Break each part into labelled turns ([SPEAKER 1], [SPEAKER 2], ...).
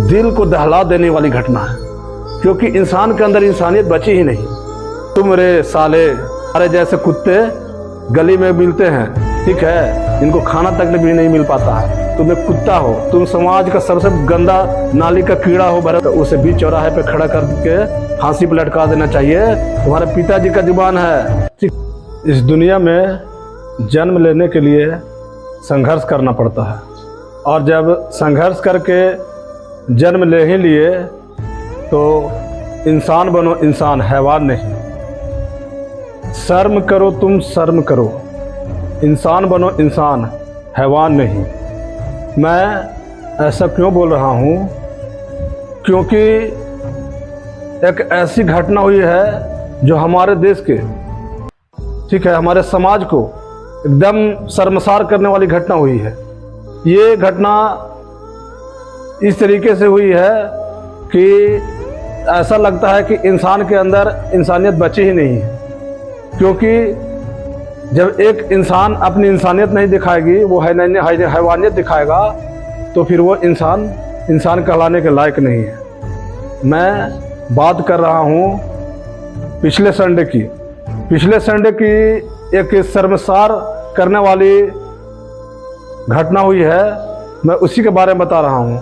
[SPEAKER 1] दिल को दहला देने वाली घटना है, क्योंकि इंसान के अंदर इंसानियत बची ही नहीं। तुम रे साले, अरे जैसे कुत्ते गली में मिलते हैं, ठीक है, इनको खाना तक भी नहीं मिल पाता है। तुम एक कुत्ता हो, तुम समाज का सबसे गंदा नाली का कीड़ा हो भरत, उसे बीच चौराहे पे खड़ा करके फांसी पे लटका देना चाहिए। तुम्हारे पिताजी का जुबान है। इस दुनिया में जन्म लेने के लिए संघर्ष करना पड़ता है, और जब संघर्ष करके जन्म ले ही लिए तो इंसान बनो, इंसान, हैवान नहीं। शर्म करो, तुम शर्म करो, इंसान बनो, इंसान, हैवान नहीं। मैं ऐसा क्यों बोल रहा हूँ? क्योंकि एक ऐसी घटना हुई है जो हमारे देश के, ठीक है, हमारे समाज को एकदम शर्मसार करने वाली घटना हुई है। ये घटना इस तरीके से हुई है कि ऐसा लगता है कि इंसान के अंदर इंसानियत बची ही नहीं है, क्योंकि जब एक इंसान अपनी इंसानियत नहीं दिखाएगी, वो हैवानियत दिखाएगा, तो फिर वो इंसान कहलाने के लायक नहीं है। मैं बात कर रहा हूँ पिछले संडे की एक शर्मसार करने वाली घटना हुई है। मैं उसी के बारे में बता रहा हूँ।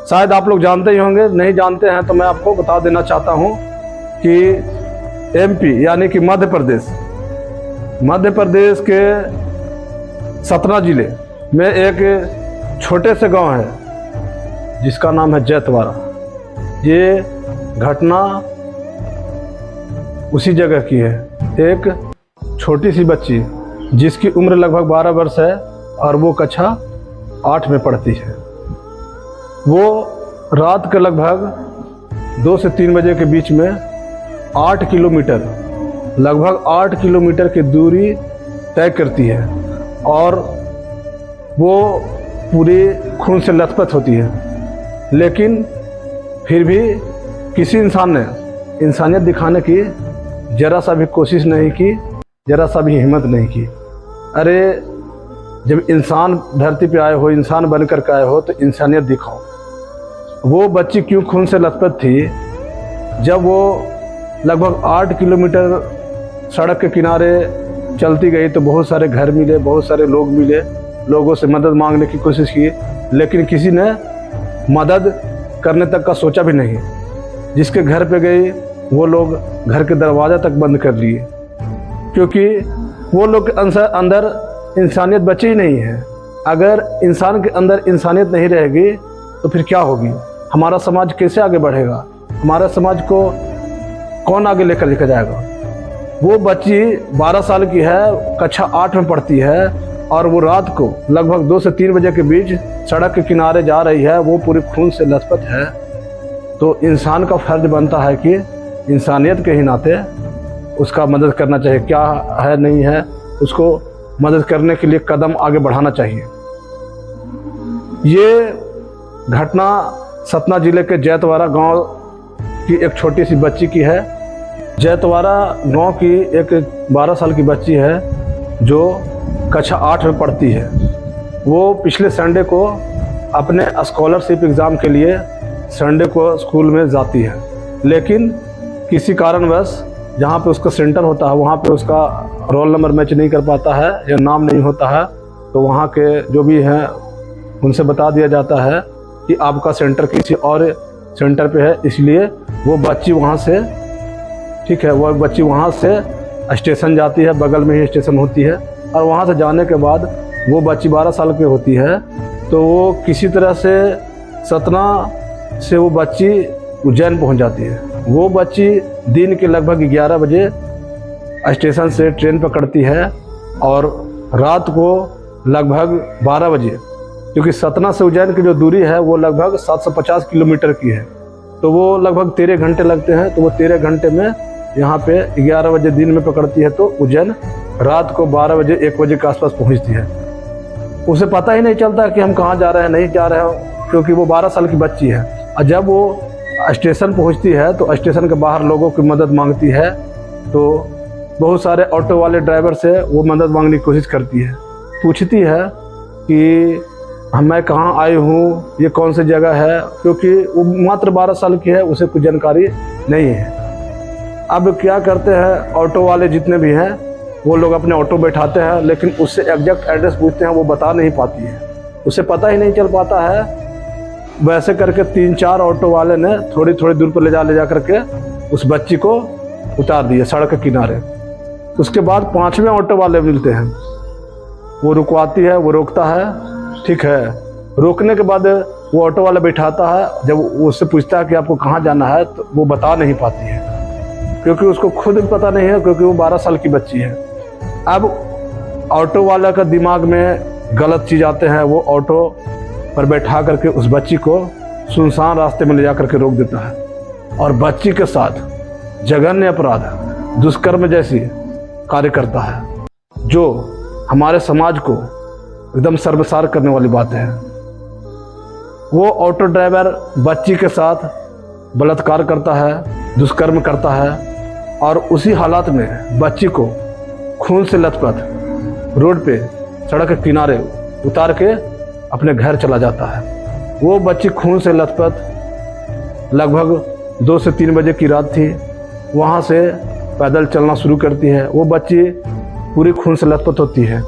[SPEAKER 1] शायद आप लोग जानते ही होंगे, नहीं जानते हैं तो मैं आपको बता देना चाहता हूँ कि एमपी यानी कि मध्य प्रदेश के सतना जिले में एक छोटे से गांव है जिसका नाम है जैतवाड़ा। ये घटना उसी जगह की है। एक छोटी सी बच्ची जिसकी उम्र लगभग 12 वर्ष है और वो कक्षा 8 में पढ़ती है। वो रात के लगभग 2 से 3 बजे के बीच में 8 किलोमीटर की दूरी तय करती है, और वो पूरी खून से लथपथ होती है। लेकिन फिर भी किसी इंसान ने इंसानियत दिखाने की जरा सा भी कोशिश नहीं की, जरा सा भी हिम्मत नहीं की। अरे जब इंसान धरती पे आए हो, इंसान बनकर के आए हो, तो इंसानियत दिखाओ। वो बच्ची क्यों खून से लथपथ थी? जब वो लगभग 8 किलोमीटर सड़क के किनारे चलती गई तो बहुत सारे घर मिले, बहुत सारे लोग मिले, लोगों से मदद मांगने की कोशिश की, लेकिन किसी ने मदद करने तक का सोचा भी नहीं। जिसके घर पे गई वो लोग घर के दरवाज़ा तक बंद कर लिए, क्योंकि वो लोग के अंदर इंसानियत बची ही नहीं है। अगर इंसान के अंदर इंसानियत नहीं रहेगी तो फिर क्या होगी? हमारा समाज कैसे आगे बढ़ेगा? हमारा समाज को कौन आगे लेकर जाएगा? वो बच्ची 12 साल की है, कक्षा 8 में पढ़ती है, और वो रात को लगभग 2 से 3 बजे के बीच सड़क के किनारे जा रही है। वो पूरी खून से लथपथ है। तो इंसान का फर्ज बनता है कि इंसानियत के ही नाते उसका मदद करना चाहिए। क्या है नहीं है, उसको मदद करने के लिए कदम आगे बढ़ाना चाहिए। ये घटना सतना जिले के जैतवाड़ा गांव की एक छोटी सी बच्ची की है। जैतवाड़ा गांव की एक 12 साल की बच्ची है जो कक्षा 8 में पढ़ती है। वो पिछले संडे को अपने स्कॉलरशिप एग्ज़ाम के लिए संडे को स्कूल में जाती है, लेकिन किसी कारणवश जहाँ पे उसका सेंटर होता है वहाँ पे उसका रोल नंबर मैच नहीं कर पाता है या नाम नहीं होता है। तो वहाँ के जो भी हैं उनसे बता दिया जाता है कि आपका सेंटर किसी और सेंटर पे है, इसलिए वो बच्ची वहाँ से, ठीक है, वो बच्ची वहाँ से स्टेशन जाती है, बगल में ही स्टेशन होती है। और वहाँ से जाने के बाद वो बच्ची 12 साल की होती है, तो वो किसी तरह से सतना से वो बच्ची उज्जैन पहुँच जाती है। वो बच्ची दिन के लगभग 11 बजे स्टेशन से ट्रेन पकड़ती है, और रात को लगभग 12 बजे, क्योंकि सतना से उज्जैन की जो दूरी है वो लगभग 750 किलोमीटर की है, तो वो लगभग 13 घंटे लगते हैं। तो वो 13 घंटे में यहाँ पे 11 बजे दिन में पकड़ती है, तो उज्जैन रात को 12 बजे 1 बजे के आसपास पहुँचती है। उसे पता ही नहीं चलता कि हम कहाँ जा रहे हैं, नहीं जा रहे हैं, क्योंकि वो 12 साल की बच्ची है। और जब वो स्टेशन पहुँचती है तो स्टेशन के बाहर लोगों की मदद मांगती है, तो बहुत सारे ऑटो वाले ड्राइवर से वो मदद मांगने की कोशिश करती है, पूछती है कि मैं कहाँ आई हूँ, ये कौन सी जगह है, क्योंकि वो मात्र 12 साल की है, उसे कुछ जानकारी नहीं है। अब क्या करते हैं, ऑटो वाले जितने भी हैं वो लोग अपने ऑटो बैठाते हैं, लेकिन उससे एग्जैक्ट एड्रेस पूछते हैं, वो बता नहीं पाती है, उसे पता ही नहीं चल पाता है। वैसे करके 3-4 ऑटो वाले ने थोड़ी थोड़ी दूर पर ले जा करके उस बच्ची को उतार दिया सड़क के किनारे। उसके बाद 5वें ऑटो वाले मिलते हैं, वो रुकवाती है, वो रोकता है, ठीक है। रोकने के बाद वो ऑटो वाला बैठाता है, जब वो उससे पूछता है कि आपको कहाँ जाना है, तो वो बता नहीं पाती है, क्योंकि उसको खुद भी पता नहीं है, क्योंकि वो 12 साल की बच्ची है। अब ऑटो वाला का दिमाग में गलत चीज़ आते हैं, वो ऑटो पर बैठा करके उस बच्ची को सुनसान रास्ते में ले जा करके रोक देता है और बच्ची के साथ जघन्य अपराध, दुष्कर्म जैसी कार्य करता है, जो हमारे समाज को एकदम शर्मसार करने वाली बात है। वो ऑटो ड्राइवर बच्ची के साथ बलात्कार करता है, दुष्कर्म करता है, और उसी हालात में बच्ची को खून से लथपथ रोड पे सड़क के किनारे उतार के अपने घर चला जाता है। वो बच्ची खून से लथपथ लगभग 2 से 3 बजे की रात थी, वहाँ से पैदल चलना शुरू करती है। वो बच्ची पूरी खून से लथपथ होती है,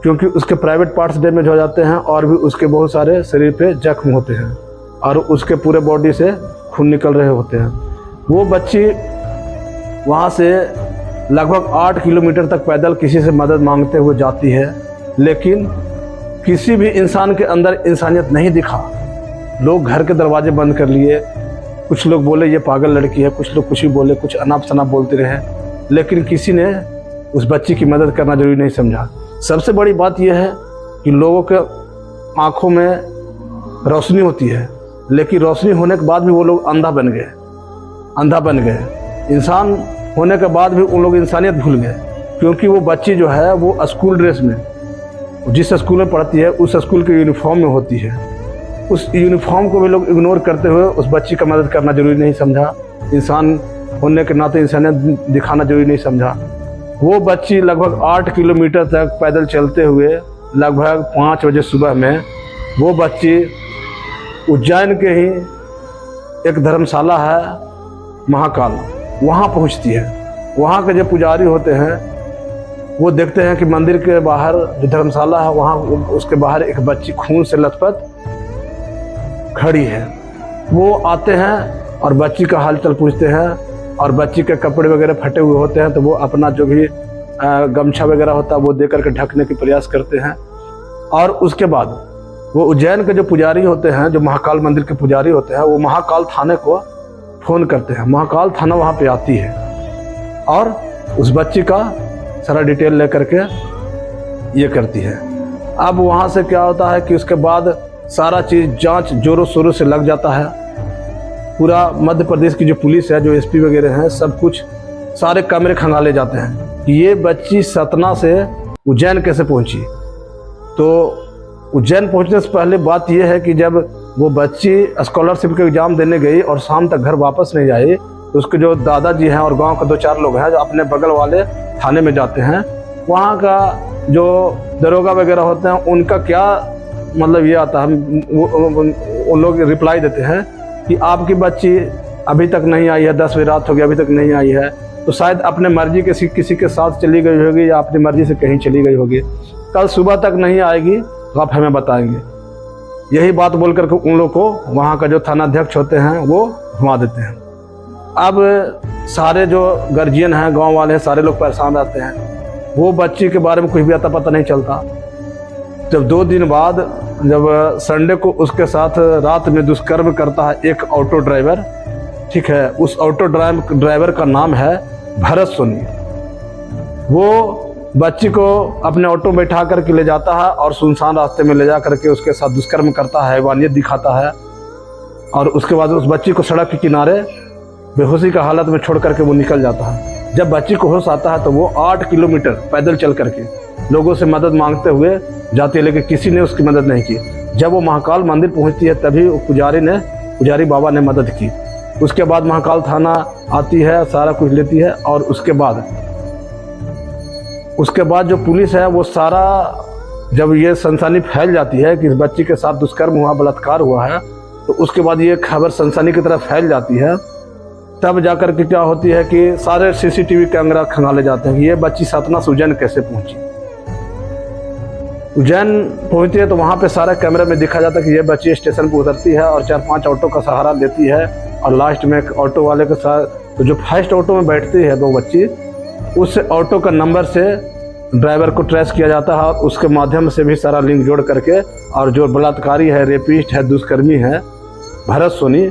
[SPEAKER 1] क्योंकि उसके प्राइवेट पार्ट्स डैमेज हो जाते हैं और भी उसके बहुत सारे शरीर पे जख्म होते हैं और उसके पूरे बॉडी से खून निकल रहे होते हैं। वो बच्ची वहाँ से लगभग 8 किलोमीटर तक पैदल किसी से मदद मांगते हुए जाती है, लेकिन किसी भी इंसान के अंदर इंसानियत नहीं दिखा। लोग घर के दरवाजे बंद कर लिए, कुछ लोग बोले ये पागल लड़की है, कुछ लोग कुछ भी बोले, कुछ अनाप शनाप बोलते रहे, लेकिन किसी ने उस बच्ची की मदद करना जरूरी नहीं समझा। सबसे बड़ी बात यह है कि लोगों के आंखों में रोशनी होती है, लेकिन रोशनी होने के बाद भी वो लोग अंधा बन गए। इंसान होने के बाद भी उन लोग इंसानियत भूल गए, क्योंकि वो बच्ची जो है वो स्कूल ड्रेस में, जिस स्कूल में पढ़ती है उस स्कूल के यूनिफॉर्म में होती है। उस यूनिफॉर्म को भी लोग इग्नोर करते हुए उस बच्ची का मदद करना जरूरी नहीं समझा। इंसान होने के नाते इंसानियत दिखाना जरूरी नहीं समझा। वो बच्ची लगभग 8 किलोमीटर तक पैदल चलते हुए लगभग 5 बजे सुबह में वो बच्ची उज्जैन के ही एक धर्मशाला है महाकाल, वहाँ पहुँचती है। वहाँ के जो पुजारी होते हैं वो देखते हैं कि मंदिर के बाहर जो धर्मशाला है वहाँ उसके बाहर एक बच्ची खून से लथपथ खड़ी है। वो आते हैं और बच्ची का हालचाल पूछते हैं, और बच्ची के कपड़े वगैरह फटे हुए होते हैं तो वो अपना जो भी गमछा वगैरह होता है वो दे करके ढकने की प्रयास करते हैं। और उसके बाद वो उज्जैन के जो पुजारी होते हैं, जो महाकाल मंदिर के पुजारी होते हैं, वो महाकाल थाने को फ़ोन करते हैं। महाकाल थाना वहाँ पे आती है और उस बच्ची का सारा डिटेल ले करके ये करती है। अब वहाँ से क्या होता है कि उसके बाद सारा चीज़ जांच जोरों शोरों से लग जाता है। पूरा मध्य प्रदेश की जो पुलिस है, जो एसपी वगैरह हैं, सब कुछ सारे कैमरे खंगाले जाते हैं कि ये बच्ची सतना से उज्जैन कैसे पहुंची। तो उज्जैन पहुंचने से पहले बात यह है कि जब वो बच्ची स्कॉलरशिप के एग्ज़ाम देने गई और शाम तक घर वापस नहीं आई, तो उसके जो दादाजी हैं और गांव के 2-4 लोग हैं जो अपने बगल वाले थाने में जाते हैं, वहाँ का जो दरोगा वगैरह होते हैं उनका क्या मतलब ये आता है, उन लोग रिप्लाई देते हैं कि आपकी बच्ची अभी तक नहीं आई है, 10 बजे रात हो गई, अभी तक नहीं आई है, तो शायद अपने मर्जी के किसी के साथ चली गई होगी या अपनी मर्जी से कहीं चली गई होगी, कल सुबह तक नहीं आएगी तो आप हमें बताएंगे। यही बात बोल करके उन लोग को वहाँ का जो थानाध्यक्ष होते हैं वो घुमा देते हैं। अब सारे जो गार्जियन हैं, गांव वाले हैं, सारे लोग परेशान रहते हैं। वो बच्ची के बारे में कुछ भी अता पता नहीं चलता। जब 2 दिन बाद जब संडे को उसके साथ रात में दुष्कर्म करता है एक ऑटो ड्राइवर, ठीक है, उस ऑटो ड्राइवर का नाम है भरत सोनी। वो बच्ची को अपने ऑटो में बैठा करके ले जाता है और सुनसान रास्ते में ले जा करके उसके साथ दुष्कर्म करता है, हैवानियत दिखाता है, और उसके बाद उस बच्ची को सड़क के किनारे बेहोशी का हालत में छोड़ करके वो निकल जाता है। जब बच्ची को होश आता है तो वो 8 किलोमीटर पैदल चल करके लोगों से मदद मांगते हुए जाती है, लेकिन किसी ने उसकी मदद नहीं की। जब वो महाकाल मंदिर पहुंचती है तभी पुजारी बाबा ने मदद की। उसके बाद महाकाल थाना आती है, सारा कुछ लेती है, और उसके बाद जो पुलिस है वो सारा जब ये सनसनी फैल जाती है कि इस बच्ची के साथ दुष्कर्म हुआ, बलात्कार हुआ है, तो उसके बाद ये खबर सनसनी की तरफ फैल जाती है। तब जाकर के क्या होती है कि सारे सीसीटीवी कैमरा खंगाले जाते हैं कि ये बच्ची सतना से उज्जैन कैसे पहुंची। उज्जैन पहुंचती है तो वहाँ पे सारा कैमरे में दिखा जाता है कि ये बच्ची स्टेशन पर उतरती है और 4-5 ऑटो का सहारा लेती है, और लास्ट में एक ऑटो वाले के साथ, तो जो फर्स्ट ऑटो में बैठती है 2 बच्ची, उस ऑटो का नंबर से ड्राइवर को ट्रेस किया जाता है और उसके माध्यम से भी सारा लिंक जोड़ करके, और जो बलात्कारी है, रेपिस्ट है, दुष्कर्मी है भरत सोनी,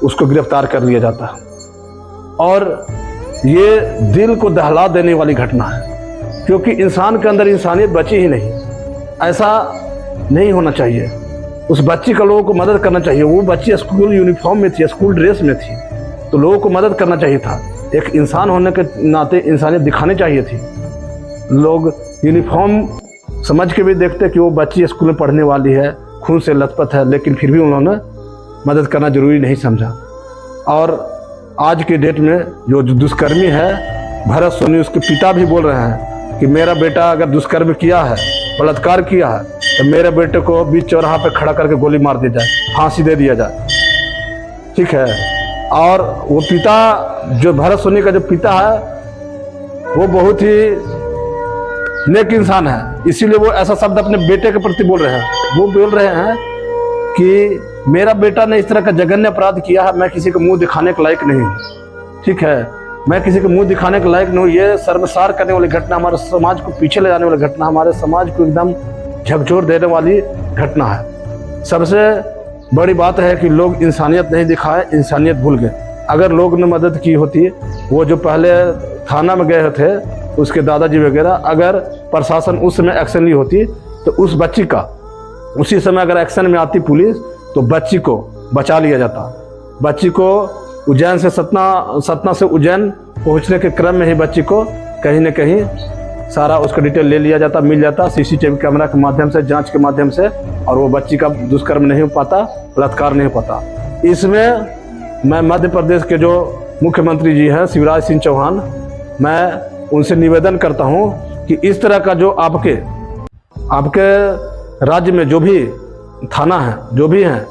[SPEAKER 1] उसको गिरफ्तार कर लिया जाता है। और ये दिल को दहला देने वाली घटना है, क्योंकि इंसान के अंदर इंसानियत बची ही नहीं। ऐसा नहीं होना चाहिए। उस बच्ची का लोगों को मदद करना चाहिए। वो बच्ची स्कूल यूनिफॉर्म में थी, स्कूल ड्रेस में थी, तो लोगों को मदद करना चाहिए था। एक इंसान होने के नाते इंसानियत दिखानी चाहिए थी। लोग यूनिफॉर्म समझ के भी देखते कि वो बच्ची स्कूल में पढ़ने वाली है, खून से लथपथ है, लेकिन फिर भी उन्होंने मदद करना जरूरी नहीं समझा। और आज के डेट में जो दुष्कर्मी है भरत सोनी, उसके पिता भी बोल रहे हैं कि मेरा बेटा अगर दुष्कर्म किया है, बलात्कार किया है, तो मेरे बेटे को बीच चौराहा पे खड़ा करके गोली मार दी जाए, फांसी दे दिया जाए। ठीक है। और वो पिता, जो भरत सोनी का जो पिता है, वो बहुत ही नेक इंसान है, इसीलिए वो ऐसा शब्द अपने बेटे के प्रति बोल रहे हैं। वो बोल रहे हैं कि मेरा बेटा ने इस तरह का जघन्य अपराध किया है, मैं किसी को मुंह दिखाने के लायक नहीं हूँ। ठीक है, मैं किसी को मुंह दिखाने के लायक नहीं हूँ। ये शर्मसार करने वाली घटना, हमारे समाज को पीछे ले जाने वाली घटना, हमारे समाज को एकदम झकझोर देने वाली घटना है। सबसे बड़ी बात है कि लोग इंसानियत नहीं दिखाए, इंसानियत भूल गए। अगर लोग ने मदद की होती, वो जो पहले थाना में गए थे उसके दादाजी वगैरह, अगर प्रशासन उस समय एक्शन ली होती तो उस बच्ची का उसी समय अगर एक्शन में आती पुलिस, तो बच्ची को बचा लिया जाता। बच्ची को उज्जैन से सतना से उज्जैन पहुंचने के क्रम में ही बच्ची को कहीं न कहीं सारा उसका डिटेल ले लिया जाता, मिल जाता सीसीटीवी कैमरा के माध्यम से, जांच के माध्यम से, और वो बच्ची का दुष्कर्म नहीं हो पाता, बलात्कार नहीं हो पाता। इसमें मैं मध्य प्रदेश के जो मुख्यमंत्री जी हैं शिवराज सिंह चौहान, मैं उनसे निवेदन करता हूं कि इस तरह का जो आपके राज्य में जो भी थाना है, जो भी हैं,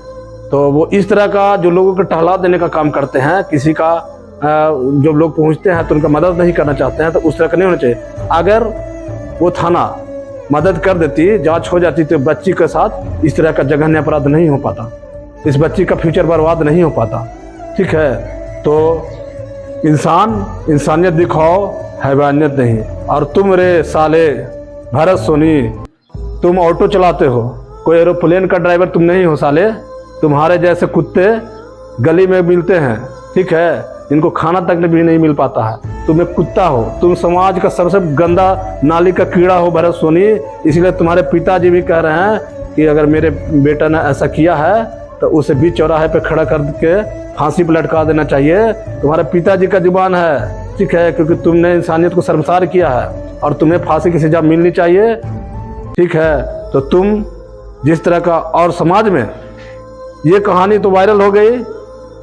[SPEAKER 1] तो वो इस तरह का जो लोगों को टहला देने का काम करते हैं, किसी का जो लोग पहुंचते हैं तो उनका मदद नहीं करना चाहते हैं, तो उस तरह का नहीं होना चाहिए। अगर वो थाना मदद कर देती, जांच हो जाती, तो बच्ची के साथ इस तरह का जघन्य अपराध नहीं हो पाता, इस बच्ची का फ्यूचर बर्बाद नहीं हो पाता। ठीक है, तो इंसानियत दिखाओ, हैवानियत नहीं। और तुम रे साले भरत सोनी, तुम ऑटो चलाते हो, कोई एरोप्लेन का ड्राइवर तुम नहीं हो साले। तुम्हारे जैसे कुत्ते गली में मिलते हैं, ठीक है, इनको खाना तक भी नहीं मिल पाता है। तुम एक कुत्ता हो, तुम समाज का सबसे गंदा नाली का कीड़ा हो भरत सोनी। इसलिए तुम्हारे पिताजी भी कह रहे हैं कि अगर मेरे बेटा ने ऐसा किया है तो उसे बीच चौराहे पे खड़ा करके फांसी पे लटका देना चाहिए। तुम्हारे पिताजी का जुबान है, ठीक है, क्योंकि तुमने इंसानियत को शर्मसार किया है और तुम्हें फांसी की सजा मिलनी चाहिए। ठीक है, तो तुम जिस तरह का, और समाज में ये कहानी तो वायरल हो गई,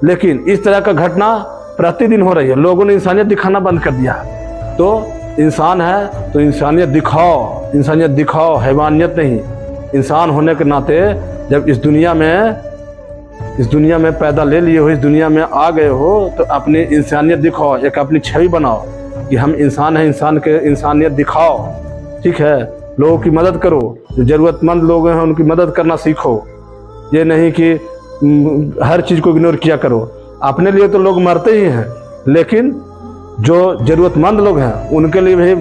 [SPEAKER 1] लेकिन इस तरह का घटना प्रतिदिन हो रही है। लोगों ने इंसानियत दिखाना बंद कर दिया है। तो इंसान है तो इंसानियत दिखाओ, इंसानियत दिखाओ, हैवानियत नहीं। इंसान होने के नाते जब इस दुनिया में पैदा ले लिए हो, इस दुनिया में आ गए हो, तो अपनी इंसानियत दिखाओ, एक अपनी छवि बनाओ कि हम इंसान हैं, इंसानियत दिखाओ। ठीक है, लोगों की मदद करो, जो ज़रूरतमंद लोग हैं उनकी मदद करना सीखो। ये नहीं कि हर चीज़ को इग्नोर किया करो। अपने लिए तो लोग मरते ही हैं, लेकिन जो ज़रूरतमंद लोग हैं उनके लिए भी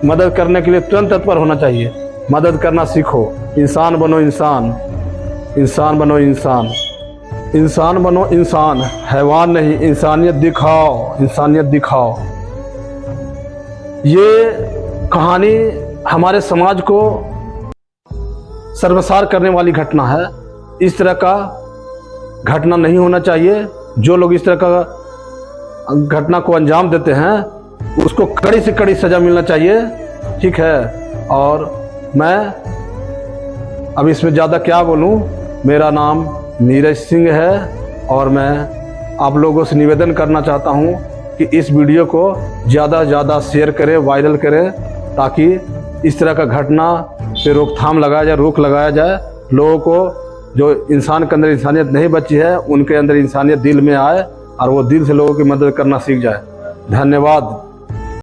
[SPEAKER 1] मदद करने के लिए तुरंत तत्पर होना चाहिए। मदद करना सीखो। इंसान बनो इंसान, इंसान बनो इंसान, इंसान बनो इंसान, हैवान नहीं। इंसानियत दिखाओ, इंसानियत दिखाओ। ये कहानी हमारे समाज को शर्मसार करने वाली घटना है। इस तरह का घटना नहीं होना चाहिए। जो लोग इस तरह का घटना को अंजाम देते हैं उसको कड़ी से कड़ी सजा मिलना चाहिए। ठीक है, और मैं अब इसमें ज़्यादा क्या बोलूं। मेरा नाम नीरज सिंह है और मैं आप लोगों से निवेदन करना चाहता हूं कि इस वीडियो को ज़्यादा से ज़्यादा शेयर करें, वायरल करें, ताकि इस तरह का घटना पे रोकथाम लगाया जाए, रोक लगाया जाए। लोगों को जो इंसान के अंदर इंसानियत नहीं बची है, उनके अंदर इंसानियत दिल में आए और वो दिल से लोगों की मदद करना सीख जाए। धन्यवाद।